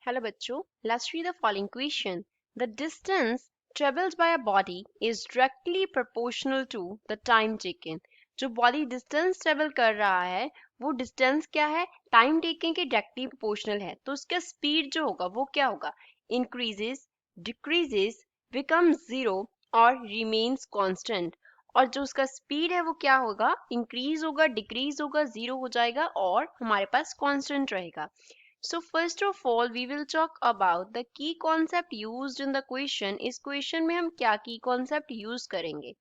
Hello बच्चों, let's read the following question. The distance traveled by a body is directly proportional to the time taken. जो body distance travel कर रहा है वो distance क्या है? Time taken के directly proportional है. तो उसका speed जो होगा वो क्या होगा? Increases, decreases, becomes zero और remains constant. और जो उसका स्पीड है वो क्या होगा? इंक्रीज होगा, डिक्रीज होगा, जीरो हो जाएगा और हमारे पास कांस्टेंट रहेगा. So first of all, we will talk about the key concept used in the question. इस question में हम क्या key concept use करेंगे?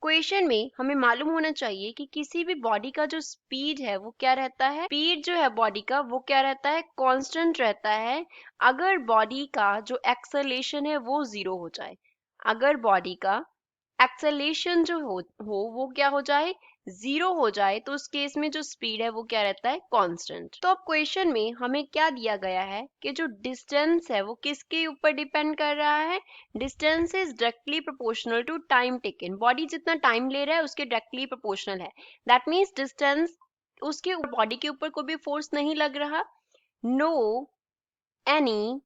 क्वेश्चन में हमें मालूम होना चाहिए कि किसी भी बॉडी का जो स्पीड है वो क्या रहता है. स्पीड जो है बॉडी का वो क्या रहता है? कांस्टेंट रहता है अगर बॉडी का जो एक्सेलेरेशन है वो जीरो हो जाए. अगर बॉडी का एक्सेलेरेशन जो हो वो क्या हो जाए? जीरो हो जाए. तो उस केस में जो स्पीड है वो क्या रहता है? कांस्टेंट. तो अब क्वेश्चन में हमें क्या दिया गया है कि जो डिस्टेंस है वो किसके ऊपर डिपेंड कर रहा है? Distance is directly proportional to time taken. Body जितना टाइम ले रहा है उसके डायरेक्टली प्रोपोर्शनल है. दैट मीन्स डिस्टेंस उसके बॉडी के ऊपर कोई भी फोर्स नहीं लग रहा. No any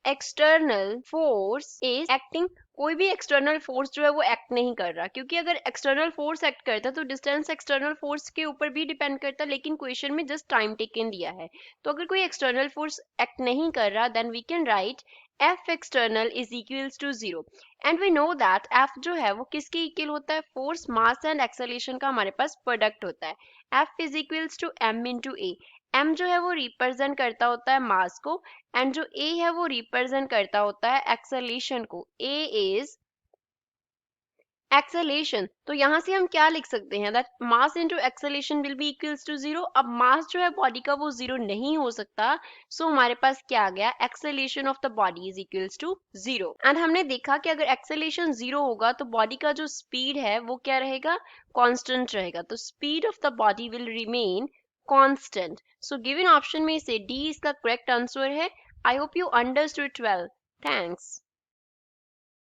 external force is acting. कोई भी एक्सटर्नल फोर्स जो है वो एक्ट नहीं कर रहा, क्योंकि अगर एक्सटर्नल फोर्स एक्ट करता तो डिस्टेंस एक्सटर्नल फोर्स के ऊपर भी डिपेंड करता, लेकिन क्वेश्चन में जस्ट टाइम टेकन दिया है. तो अगर कोई एक्सटर्नल फोर्स एक्ट नहीं कर रहा then we can write F external is equals to 0. And we know that F जो है वो किसके इक्वल होता है? फोर्स, मास एंड एक्सेलरेशन का हमारे पास प्रोडक्ट होता है. F is equals to M into A. M जो है वो रिप्रेजेंट करता होता है मास को एंड जो A है वो रिप्रेजेंट करता होता है एक्सेलरेशन को. A is acceleration. तो यहाँ से हम क्या लिख सकते हैं? That mass into acceleration will be equals to zero. अब मास जो है बॉडी का वो जीरो नहीं हो सकता, सो हमारे पास क्या आ गया? Acceleration of the body is equals to zero. And हमने देखा कि अगर एक्सेलरेशन जीरो होगा तो बॉडी का जो स्पीड है वो क्या रहेगा? कांस्टेंट रहेगा. तो speed of the body will remain constant. So given option में से डी इसका करेक्ट आंसर है. I hope you understood 12. Thanks.